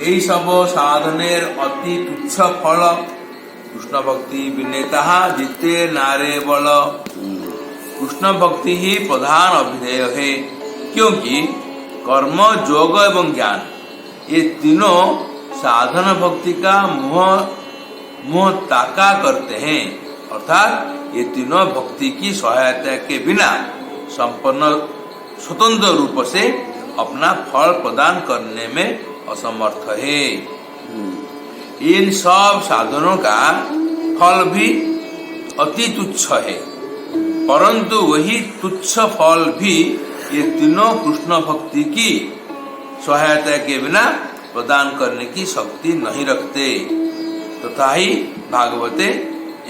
এই সব সাধনের অতি তুচ্ছ ফল कृष्ण भक्ति विनेता जिते नारे बल। कृष्ण भक्ति ही प्रधान अभिधेय है, क्योंकि कर्म, योग एवं ज्ञान ये तीनों साधन भक्ति का मुंह ताका करते हैं, अर्थात ये तीनों भक्ति की सहायता के बिना संपन्न स्वतंत्र रूप से अपना फल प्रदान करने में असमर्थ है। इन सब साधनों का फल भी अति तुच्छ है, परंतु वही तुच्छ फल भी ये तीनों कृष्ण भक्ति की सहायता के बिना प्रदान करने की शक्ति नहीं रखते। तथा ही भागवते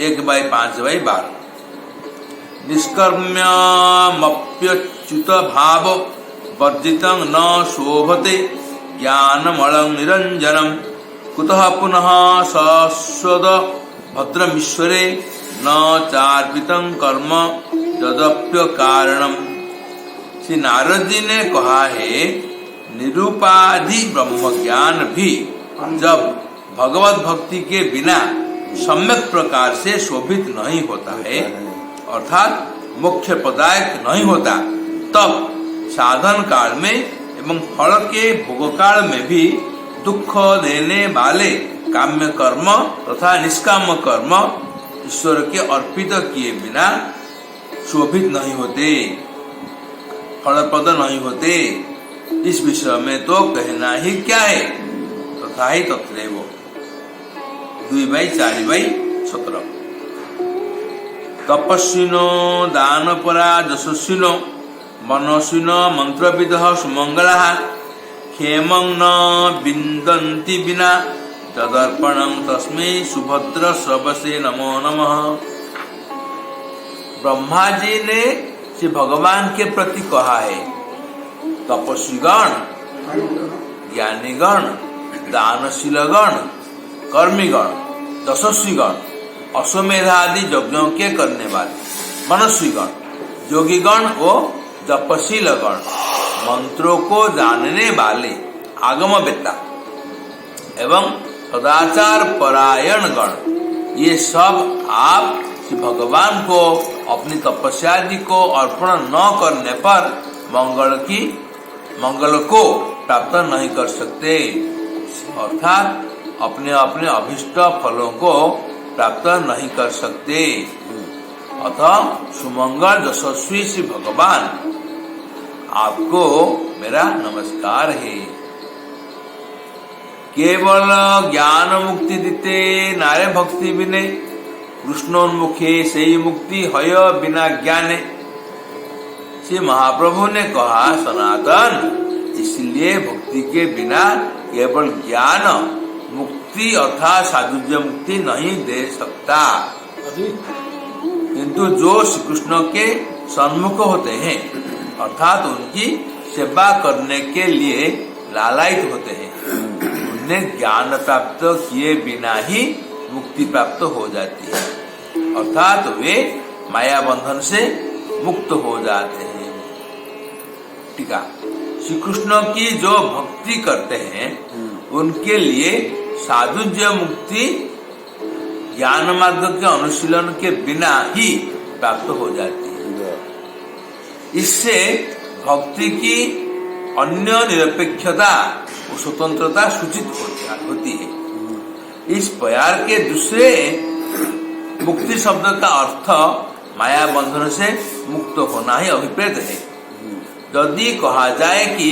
1/5/12 निष्कर्म्यमप्यच्युत भाव वर्जितं न शोभते ज्ञानमलं निरंजनम कुतः पुनः शाश्वत भद्रमीश्वरे न चार्पितं कर्म यदप्य कारणम। श्री नारद जी ने कहा है, निरूपाधि ब्रह्म ज्ञान भी जब भगवत भक्ति के बिना सम्यक प्रकार से शोभित नहीं होता है, अर्थात मुख्य पदायक नहीं होता, तब साधन काल में एवं फल के भोग काल में भी दुख देने वाले काम्य कर्म तथा निष्काम कर्म ईश्वर के अर्पित किए बिना शोभित नहीं होते, फलप्रद नहीं होते। इस विषय में तो कहना ही क्या है। तथा ही तत्रैव 2/4/17 तपस्विनो दानपरा यशस्विनो मनस्विनो मंत्रविदः सुमंगलाः क्षेमं न विन्दन्ति विना तदर्पणं तस्मै सुभद्र श्रवसे नमो नमः। ब्रह्मा जी ने श्री भगवान के प्रति कहा है, तपस्वीगण, ज्ञानीगण, दानशीलगण, कर्मीगण, यशस्वीगण, अश्वमेध आदि यज्ञों के करने वाले, मनस्वीगण, योगीगण और तपशीलगण, मंत्रों को जानने वाले आगमवेत्ता एवं सदाचार परायण गण, ये सब आप श्री भगवान को अपनी तपस्या आदि को अर्पण न करने पर मंगल को प्राप्त नहीं कर सकते, अर्थात अपने अपने अभिष्ट फलों को प्राप्त नहीं कर सकते। अतः सुमंगल यशस्वी श्री भगवान आपको मेरा नमस्कार है। केवल ज्ञान मुक्ति देते नारे भक्ति बिने कृष्णोन्मुखे से ही मुक्ति हय बिना ज्ञाने। श्री महाप्रभु ने कहा, सनातन इसलिए भक्ति के बिना केवल ज्ञान मुक्ति अर्थात साधुज्य मुक्ति नहीं दे सकता, किंतु जो श्री कृष्ण के सन्मुख होते हैं अर्थात उनकी सेवा करने के लिए लालायित होते हैं, उन्हें ज्ञान प्राप्त किए बिना ही मुक्ति प्राप्त हो जाती है, अर्थात वे माया बंधन से मुक्त हो जाते हैं। टीका, श्री कृष्ण की जो भक्ति करते हैं उनके लिए साधुज्य मुक्ति ज्ञान मार्ग के अनुशीलन के बिना ही प्राप्त हो जाती है। इससे भक्ति की अन्य निरपेक्षता और स्वतंत्रता सूचित होती है। इस प्यार के दूसरे मुक्ति शब्द का अर्थ माया बंधन से मुक्त होना ही अभिप्रेत है। यदि कहा जाए कि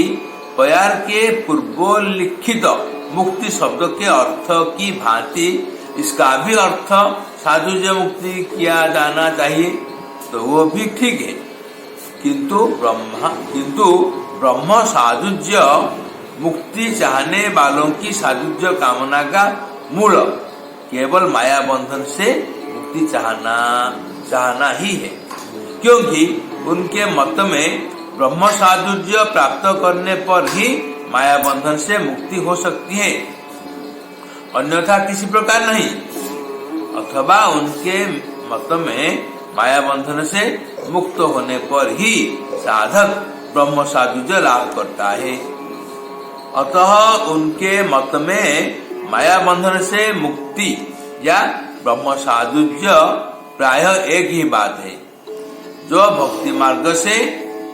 प्यार के पूर्वोल्लिखित मुक्ति शब्द के अर्थ की भांति इसका भी अर्थ साधुज्य मुक्ति किया जाना चाहिए तो वो भी ठीक है, किंतु ब्रह्म साधुज्य मुक्ति चाहने वालों की साधुज्य कामना का मूल केवल माया बंधन से मुक्ति चाहना ही है, क्योंकि उनके मत में ब्रह्म साधुज्य प्राप्त करने पर ही माया बंधन से मुक्ति हो सकती है, अन्यथा किसी प्रकार नहीं। अथवा उनके मत में माया बंधन से मुक्त होने पर ही साधक ब्रह्म साधुज्य लाभ करता है। अतः उनके मत में माया बंधन से मुक्ति या ब्रह्म साधुज्य प्राय एक ही बात है। जो भक्ति मार्ग से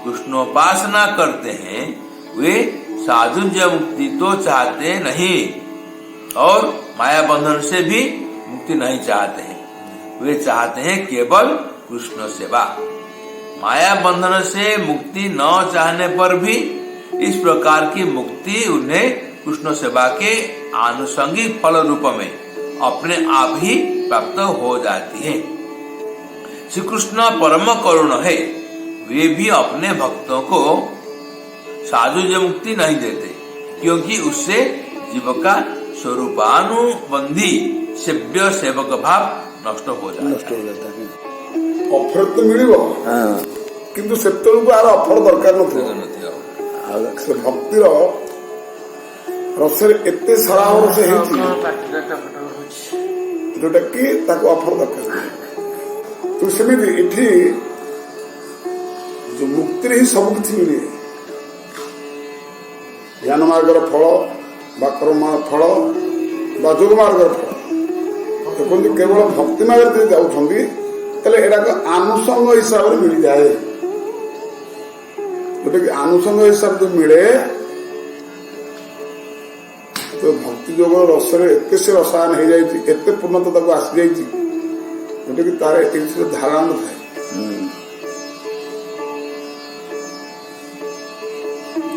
कृष्णोपासना करते हैं वे साधुज्य मुक्ति तो चाहते नहीं और माया बंधन से भी मुक्ति नहीं चाहते हैं। वे चाहते हैं केवल कृष्ण सेवा। माया बंधन से मुक्ति न चाहने पर भी इस प्रकार की मुक्ति उन्हें कृष्ण सेवा के आनुषंगिक फल रूप में अपने आप ही प्राप्त हो जाती है। श्री कृष्ण परम करुण है। वे भी अपने भक्तों को साधुज्य मुक्ति नहीं देते क्योंकि उससे जीव का स्वरूपानुबंधी सेव्य सेवक भाव नष्ट हो जाता है। ऑफर तो मिलिबो किंतु सेतलुको आर ऑफर दरकार नथियो। भक्तिर रसरे एते सराहर से हेची जोटा कि ताको ऑफर दरकार। तो सेमिति इठी जो मुक्ति ही सब किछि मिले। ज्ञान मार्गर फल बा कर्म फल बा जोग मार्गर फल देखो केवल भक्ति मार्ग जाऊँगी तेल एटा आनुषंग हिसाब से मिल जाए। जोटा कि आनुषंग हिसाब से मिले तो भक्ति जोग रसरे एत से रसायन हो जाए एत पूर्णता आसी जाए जोटा कि तार एक धारणा न था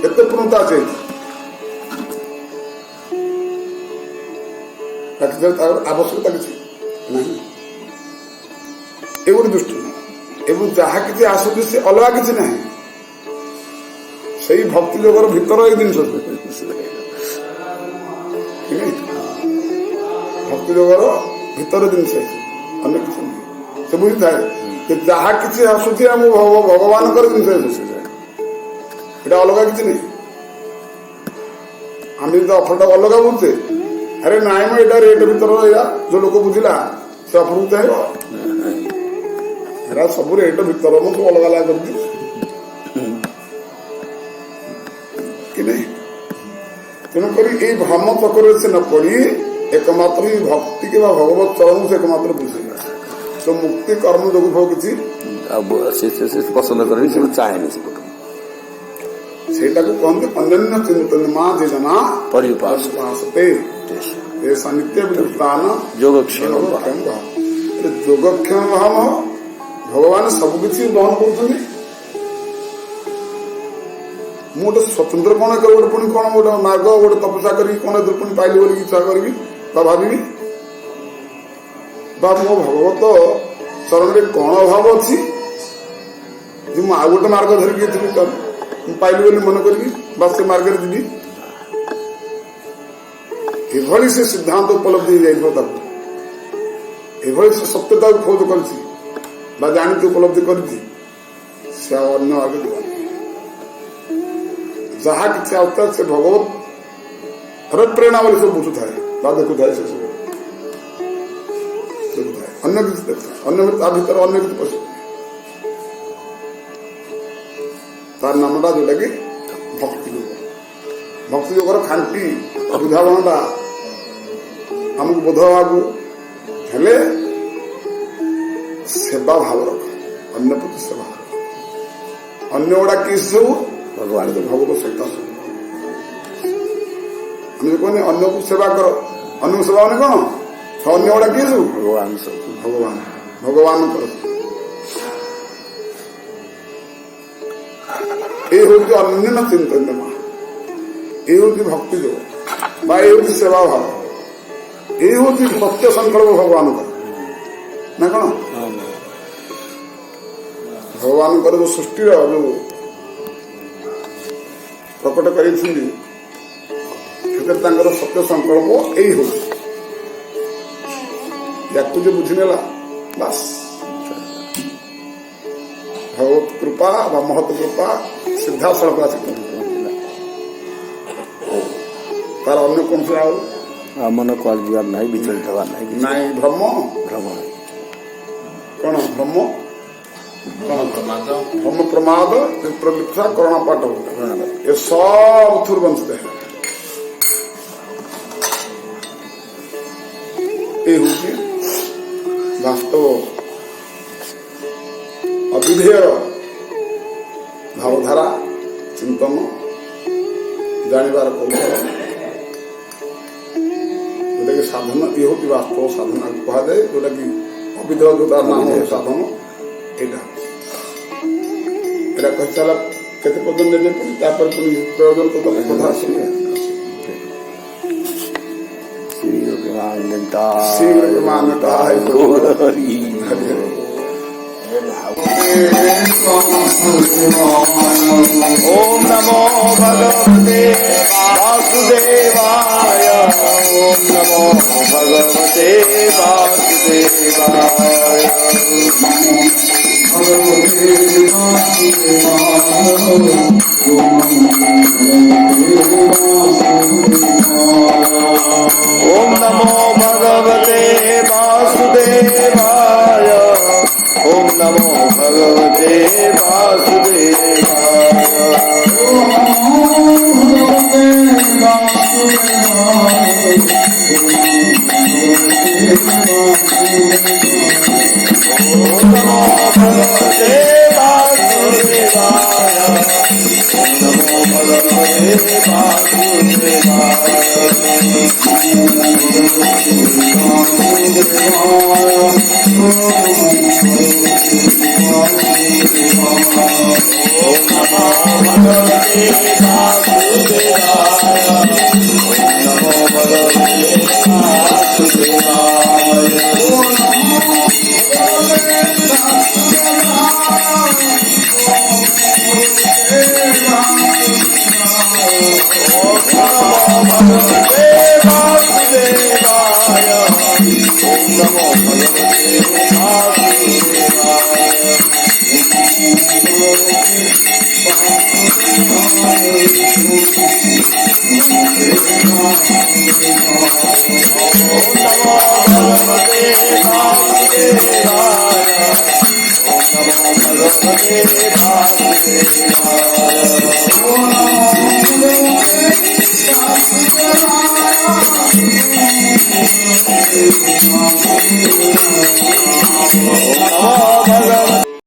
एत पूर्णता आसे आवश्यकता किसी नहीं एवं दृष्टि एवं जहा किसी आसुची से अलग किसी नहीं सही भक्ति जोगर भीतर एक जिन भक्ति जोगर भीतर जिनस अन्य किसी नहीं से बुझी थाए जहा किसी आसुची आम भगवान जिनस एटा अलग किसी नहीं आम जो अफरटा अलग बुझे अरे नाई मैं एटा रेट भीतर जो लोक बुझिला से अफर चाहे सब रेट भीतर मुझे अलग अलग कर कि नहीं। तेणुक ये भ्रम चक्र से न पड़ी एकमात्र भक्ति के भगवत चरण से एकमात्र बुझे तो मुक्ति कर्म जो किसी पसंद कर चाहे सेटा को कहते अन्य चिंतन माँ जेजना परिपासते नित्य विद्युतान योगक्षेम योगक्षेम भाव भगवान सबकि बहन कर गोटे स्वतंत्र कौन कर गोटे पुणी कौन गोटे मार्ग गोटे तपस्या करी कौन पुणी पाइली बोली इच्छा करी भावी बा मो भगवत चरण में कौन अभाव अच्छी आ गोटे मार्ग धरिकी पाइली बोली मन करी बस से मार्ग जी एभली से सिद्धांत उपलब्धि एभली से सत्यता खोज कर जानी उपलब्धि कर जहा कि आता से भगवत प्रेरणा वाली सब बुझू थाए देखु थाए से सब अन्य किसी देखता अन्य भीतर अन्य किसी पशु तार नामटा जोटा कि भक्ति योग भक्ति योगर खांटी बुझावणा आमको बोध हवा हेले सेवा भाव रख अन्य प्रति सेवा अन्य गुड़ा किस सब भगवान तो भगवत सत्ता हम कहने अन्य को सेवा करो अन्य सेवा मैंने कौन अन्य गुड़ा किस भगवान भगवान भगवान कर ये हूँ अन्य न चिंतन माँ ये हूँ भक्ति जो ये सेवा भाव ये हूँ सत्य संकल्प भगवान का ना कौन भगवान जो सृष्टि जो प्रकट कर सत्य संकल्प यही हूँ या तुझे बुझनेला बस भगवत कृपा व महत कृपा सिद्धा सड़क तार अन्य कौन से आओ मन कुआल जीवार नहीं विचलित हवा नहीं ब्रह्म भ्रम कौन ब्रह्म ब्रह्म प्रमाद प्रलिप्सा करुणा पाठ ये सब थुर वंचित है ଏ ହଉଛି ବାସ୍ତବ ଅବିଧେୟ ଭାବଧାରା ଚିନ୍ତନ ଜାଣିବାର କୌଶଳ, ଯୋଉଟାକି ସାଧନ। ଇଏ ହଉଛି ବାସ୍ତବ ସାଧନା କୁହାଯାଏ, ଯୋଉଟାକି ଅବିଧେୟ ଯୋଉଟା ନାମ ସାଧନ। ଏଇଟା କହିସାରିଲା କେତେ ପର୍ଯ୍ୟନ୍ତ ନେବେ, ପୁଣି ତାପରେ ପୁଣି ପ୍ରୟୋଜନ କଥା ଆସିବେ। ମାନ୍ୟତା ओम नमो भगवते वासुदेवाय। ओम नमो भगवते वासुदेवाय। ओम नमो भगवते वासुदेवाय। ओम नमो भगवते वासुदेवाय। ओम नमो भगवते वासुदेवाय। ओम नमो भगवते वासुदेवाय। Namo Bhagavate Vasudevaya.